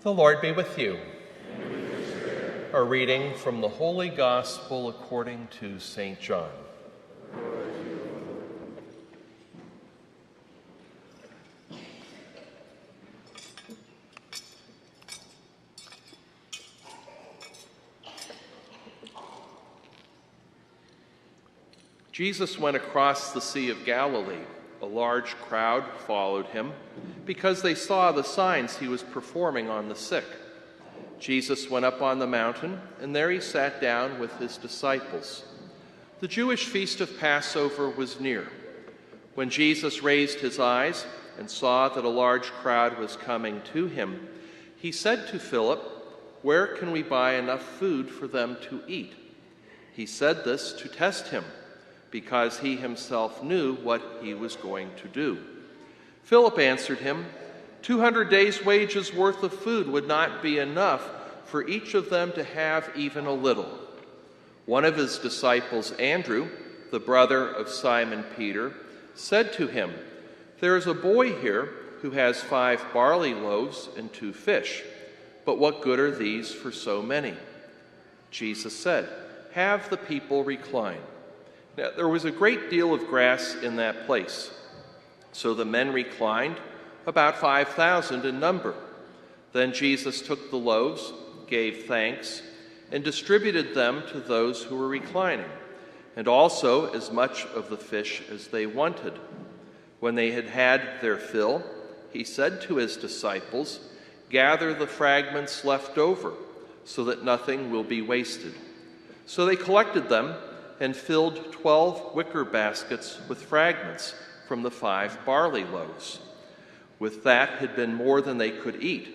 The Lord be with you. A reading from the Holy Gospel according to St. John. Jesus went across the Sea of Galilee. A large crowd followed him because they saw the signs he was performing on the sick. Jesus went up on the mountain, and there he sat down with his disciples. The Jewish feast of Passover was near. When Jesus raised his eyes and saw that a large crowd was coming to him, he said to Philip, "Where can we buy enough food for them to eat?" He said this to test him, because he himself knew what he was going to do. Philip answered him, 200 days' wages worth of food would not be enough for each of them to have even a little. One of his disciples, Andrew, the brother of Simon Peter, said to him, "There is a boy here who has 5 barley loaves and 2 fish, but what good are these for so many?" Jesus said, "Have the people recline." Now, there was a great deal of grass in that place, so the men reclined, about 5,000 in number. Then Jesus took the loaves, gave thanks, and distributed them to those who were reclining, and also as much of the fish as they wanted. When they had had their fill, he said to his disciples, "Gather the fragments left over, so that nothing will be wasted." So they collected them and filled 12 wicker baskets with fragments from the 5 barley loaves. With that had been more than they could eat.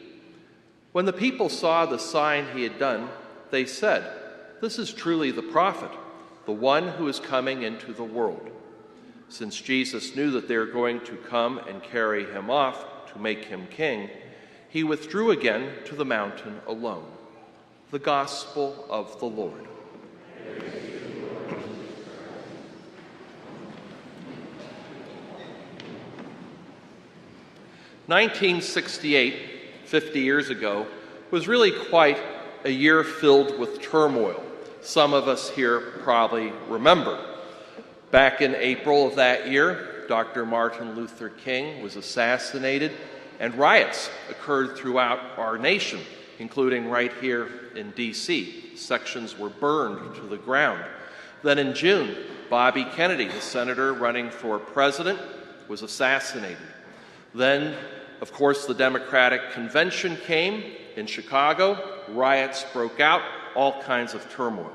When the people saw the sign he had done, they said, "This is truly the prophet, the one who is coming into the world." Since Jesus knew that they were going to come and carry him off to make him king, he withdrew again to the mountain alone. The Gospel of the Lord. 1968, 50 years ago, was really quite a year filled with turmoil. Some of us here probably remember. Back in April of that year, Dr. Martin Luther King was assassinated, and riots occurred throughout our nation, including right here in D.C. Sections were burned to the ground. Then in June, Bobby Kennedy, the senator running for president, was assassinated. Then, of course, the Democratic Convention came in Chicago. Riots broke out, all kinds of turmoil.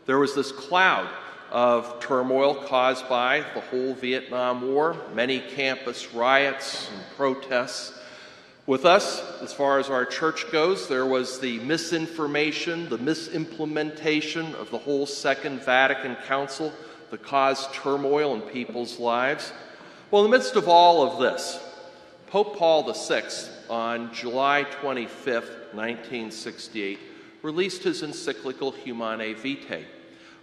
There was this cloud of turmoil caused by the whole Vietnam War, many campus riots and protests. With us, as far as our church goes, there was the misinformation, the misimplementation of the whole Second Vatican Council that caused turmoil in people's lives. Well, in the midst of all of this, Pope Paul VI, on July 25, 1968, released his encyclical Humanae Vitae,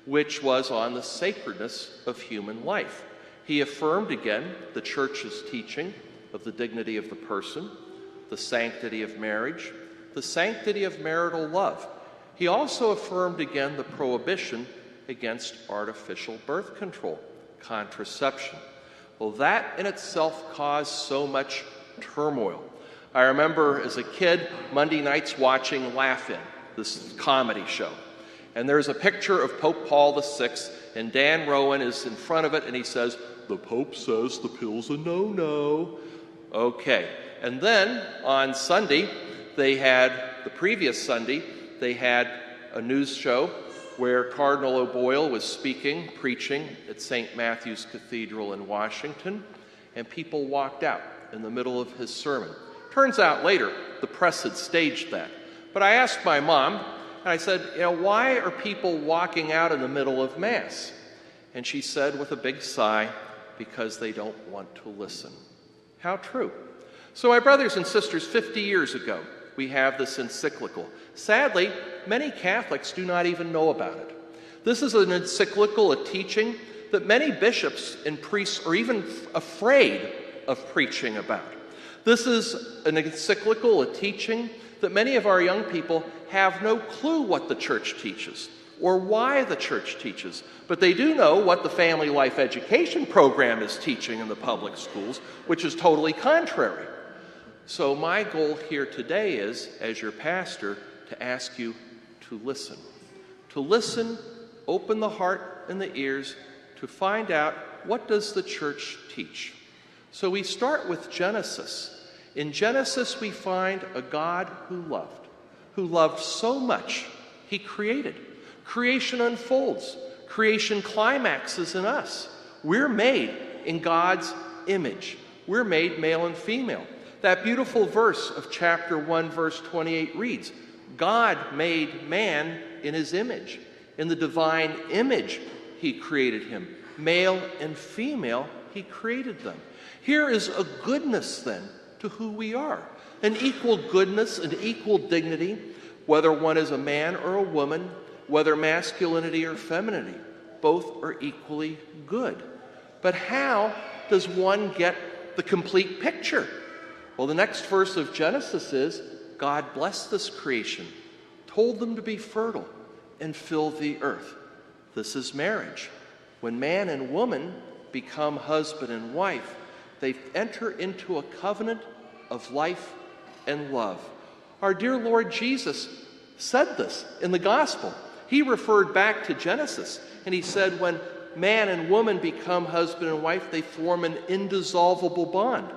which was on the sacredness of human life. He affirmed again the Church's teaching of the dignity of the person, the sanctity of marriage, the sanctity of marital love. He also affirmed again the prohibition against artificial birth control, contraception. Well, that in itself caused so much turmoil. I remember as a kid, Monday nights watching Laugh-In, this comedy show. And there's a picture of Pope Paul VI, and Dan Rowan is in front of it, and he says, "The Pope says the pill's a no-no." Okay. And then on Sunday, the previous Sunday, they had a news show where Cardinal O'Boyle was speaking, preaching at St. Matthew's Cathedral in Washington, and people walked out in the middle of his sermon. Turns out later, the press had staged that. But I asked my mom, and I said, why are people walking out in the middle of Mass? And she said with a big sigh, because they don't want to listen. How true. So my brothers and sisters, 50 years ago, we have this encyclical. Sadly, many Catholics do not even know about it. This is an encyclical, a teaching that many bishops and priests are even afraid of preaching about. This is an encyclical, a teaching that many of our young people have no clue what the church teaches or why the church teaches, but they do know what the family life education program is teaching in the public schools, which is totally contrary. So my goal here today is, as your pastor, to ask you to listen. To listen, open the heart and the ears to find out, what does the church teach? So we start with Genesis. In Genesis, we find a God who loved so much, he created. Creation unfolds. Creation climaxes in us. We're made in God's image. We're made male and female. That beautiful verse of chapter 1, verse 28 reads, God made man in his image. In the divine image, he created him. Male and female, he created them. Here is a goodness, then, to who we are. An equal goodness, an equal dignity, whether one is a man or a woman, whether masculinity or femininity, both are equally good. But how does one get the complete picture? Well, the next verse of Genesis is, God blessed this creation, told them to be fertile and fill the earth. This is marriage. When man and woman become husband and wife, they enter into a covenant of life and love. Our dear Lord Jesus said this in the gospel. He referred back to Genesis, and he said when man and woman become husband and wife, they form an indissoluble bond,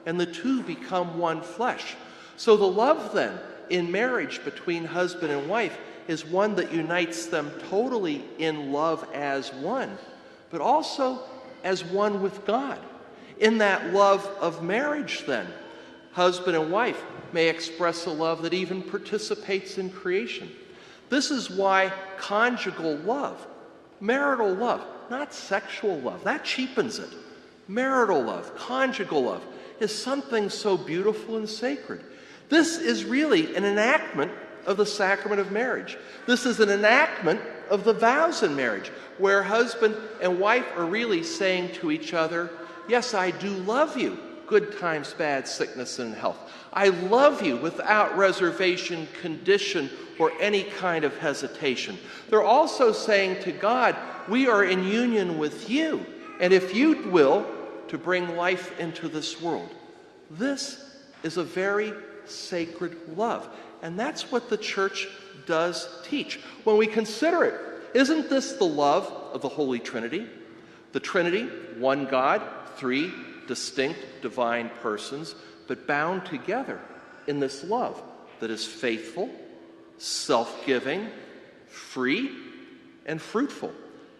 and the two become one flesh. So the love then in marriage between husband and wife is one that unites them totally in love as one, but also as one with God. In that love of marriage then, husband and wife may express a love that even participates in creation. This is why conjugal love, marital love, not sexual love, that cheapens it. Marital love, conjugal love, is something so beautiful and sacred. This is really an enactment of the sacrament of marriage. This is an enactment of the vows in marriage, where husband and wife are really saying to each other, yes, I do love you, good times, bad, sickness, and health. I love you without reservation, condition, or any kind of hesitation. They're also saying to God, we are in union with you, and if you will, to bring life into this world. This is a very sacred love, and that's what the church does teach. When we consider it, isn't this the love of the Holy Trinity? The Trinity, one God, three distinct divine persons, but bound together in this love that is faithful, self-giving, free, and fruitful.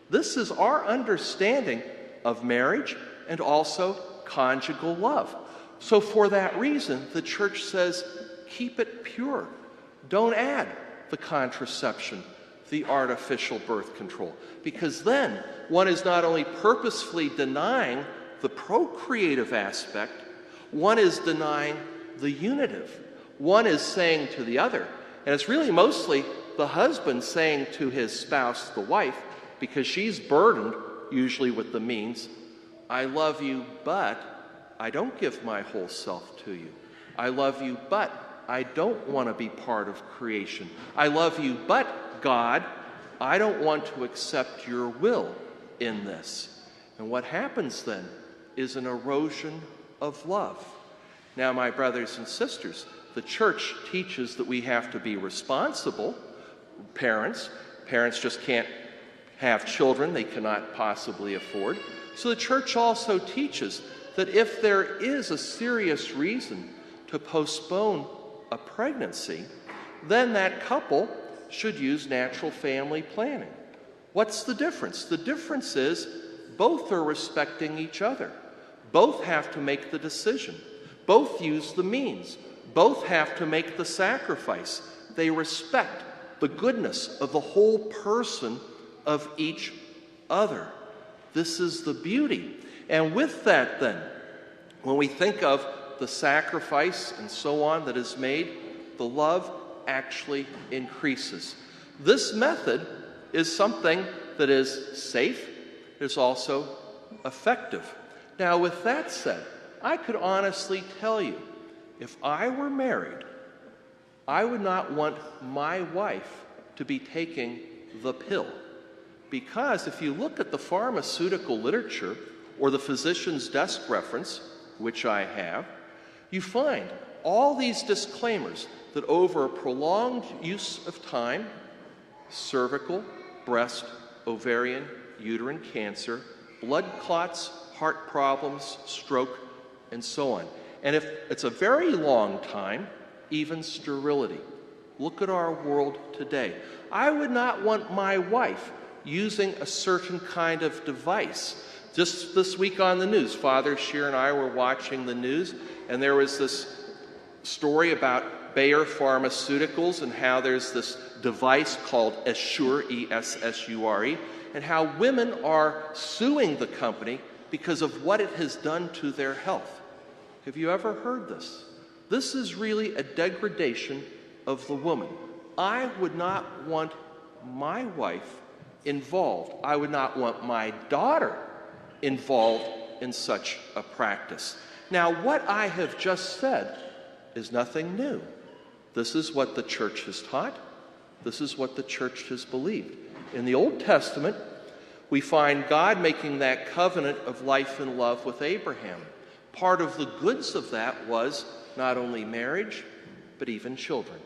This is our understanding of marriage and also conjugal love. So for that reason, the church says, keep it pure. Don't add the contraception, the artificial birth control, because then one is not only purposefully denying the procreative aspect, one is denying the unitive. One is saying to the other, and it's really mostly the husband saying to his spouse, the wife, because she's burdened usually with the means, I love you, but I don't give my whole self to you. I love you, but I don't want to be part of creation. I love you, but God, I don't want to accept your will in this. And what happens then is an erosion of love. Now, my brothers and sisters, the church teaches that we have to be responsible parents. Parents just can't have children they cannot possibly afford. So the church also teaches that if there is a serious reason to postpone a pregnancy, then that couple should use natural family planning. What's the difference? The difference is both are respecting each other. Both have to make the decision. Both use the means. Both have to make the sacrifice. They respect the goodness of the whole person of each other. This is the beauty. And with that then, when we think of the sacrifice and so on that is made, the love actually increases. This method is something that is safe, is also effective. Now, with that said, I could honestly tell you, if I were married I would not want my wife to be taking the pill. Because if you look at the pharmaceutical literature or the physician's desk reference, which I have, you find all these disclaimers that over a prolonged use of time, cervical, breast, ovarian, uterine cancer, blood clots, heart problems, stroke, and so on. And if it's a very long time, even sterility. Look at our world today. I would not want my wife using a certain kind of device. Just this week on the news, Father Scheer and I were watching the news, and there was this story about Bayer Pharmaceuticals and how there's this device called Essure, E-S-S-U-R-E, and how women are suing the company because of what it has done to their health. Have you ever heard this? This is really a degradation of the woman. I would not want my wife involved. I would not want my daughter involved in such a practice. Now, what I have just said is nothing new. This is what the church has taught. This is what the church has believed. In the Old Testament, we find God making that covenant of life and love with Abraham. Part of the goods of that was not only marriage, but even children.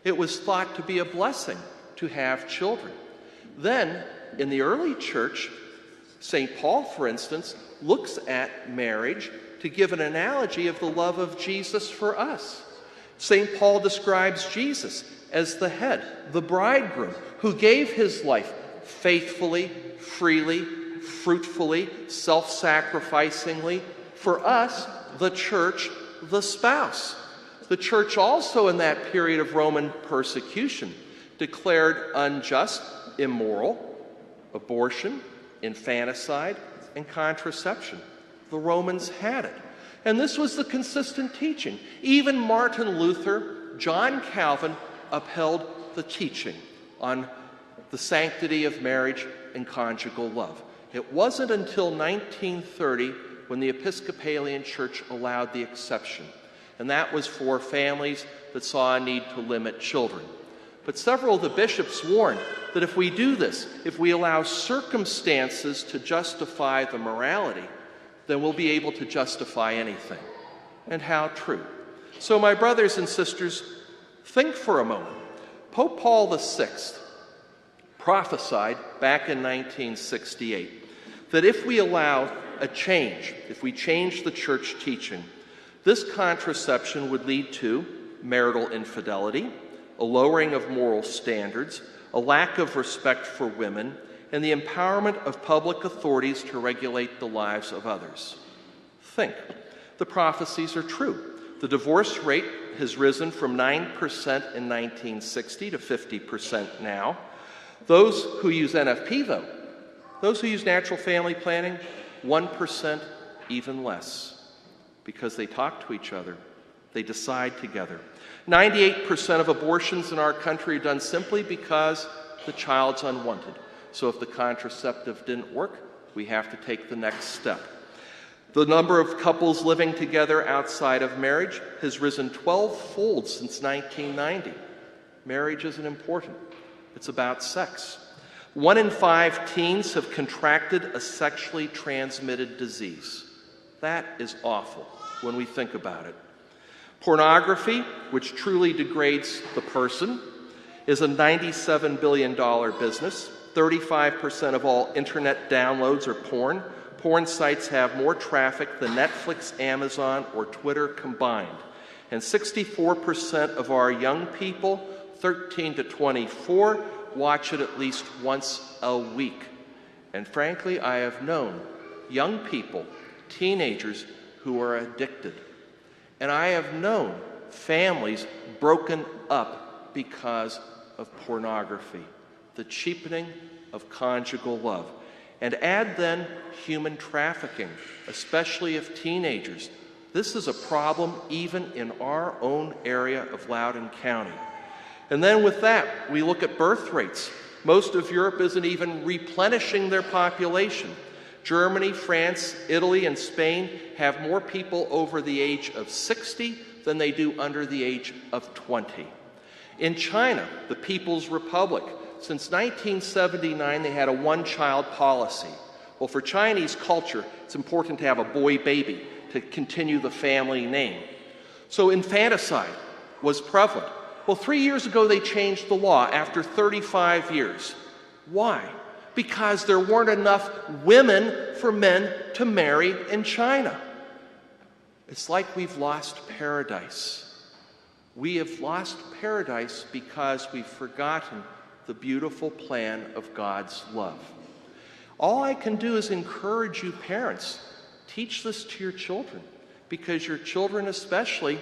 It was thought to be a blessing to have children. Then, in the early church, St. Paul, for instance, looks at marriage to give an analogy of the love of Jesus for us. St. Paul describes Jesus as the head, the bridegroom, who gave his life faithfully, freely, fruitfully, self-sacrificingly for us, the church, the spouse. The church also, in that period of Roman persecution, declared unjust, immoral, abortion, infanticide, and contraception. The Romans had it. And this was the consistent teaching. Even Martin Luther, John Calvin upheld the teaching on the sanctity of marriage and conjugal love. It wasn't until 1930 when the Episcopalian Church allowed the exception. And that was for families that saw a need to limit children. But several of the bishops warned that if we do this, if we allow circumstances to justify the morality, then we'll be able to justify anything. And how true. So my brothers and sisters, think for a moment. Pope Paul VI prophesied back in 1968 that if we allow a change, if we change the church teaching, this contraception would lead to marital infidelity, a lowering of moral standards, a lack of respect for women, and the empowerment of public authorities to regulate the lives of others. Think. The prophecies are true. The divorce rate has risen from 9% in 1960 to 50% now. Those who use NFP, though, those who use natural family planning, 1%, even less, because they talk to each other, they decide together. 98% of abortions in our country are done simply because the child's unwanted. So if the contraceptive didn't work, we have to take the next step. The number of couples living together outside of marriage has risen 12-fold since 1990. Marriage isn't important. It's about sex. 1 in 5 teens have contracted a sexually transmitted disease. That is awful when we think about it. Pornography, which truly degrades the person, is a $97 billion business. 35% of all internet downloads are porn. Porn sites have more traffic than Netflix, Amazon, or Twitter combined. And 64% of our young people, 13 to 24, watch it at least once a week. And frankly, I have known young people, teenagers, who are addicted. And I have known families broken up because of pornography, the cheapening of conjugal love. And add then human trafficking, especially of teenagers. This is a problem even in our own area of Loudoun County. And then with that, we look at birth rates. Most of Europe isn't even replenishing their population. Germany, France, Italy, and Spain have more people over the age of 60 than they do under the age of 20. In China, the People's Republic, since 1979, they had a one-child policy. Well, for Chinese culture, it's important to have a boy baby to continue the family name. So infanticide was prevalent. Well, 3 years ago, they changed the law after 35 years. Why? Because there weren't enough women for men to marry in China. It's like we've lost paradise. We have lost paradise because we've forgotten the beautiful plan of God's love. All I can do is encourage you parents, teach this to your children, because your children, especially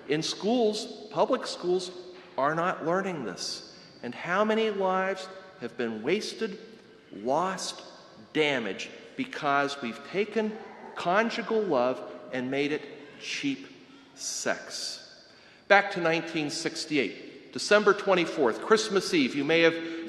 in schools, public schools, are not learning this. And how many lives have been wasted, lost, damaged, because we've taken conjugal love and made it cheap sex. Back to 1968, December 24th, Christmas Eve.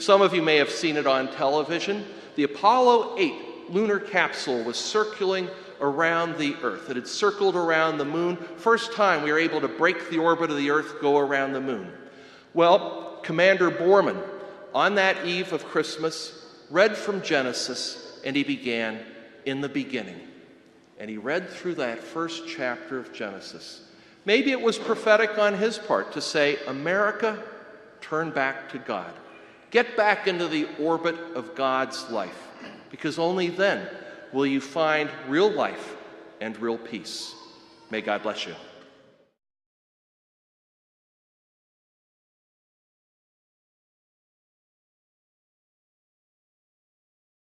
Some of you may have seen it on television. The Apollo 8 lunar capsule was circling around the Earth. It had circled around the moon. First time we were able to break the orbit of the Earth, go around the moon. Well, Commander Borman, on that eve of Christmas, read from Genesis, and he began, "In the beginning." And he read through that first chapter of Genesis. Maybe it was prophetic on his part to say, America, turn back to God. Get back into the orbit of God's life, because only then will you find real life and real peace. May God bless you.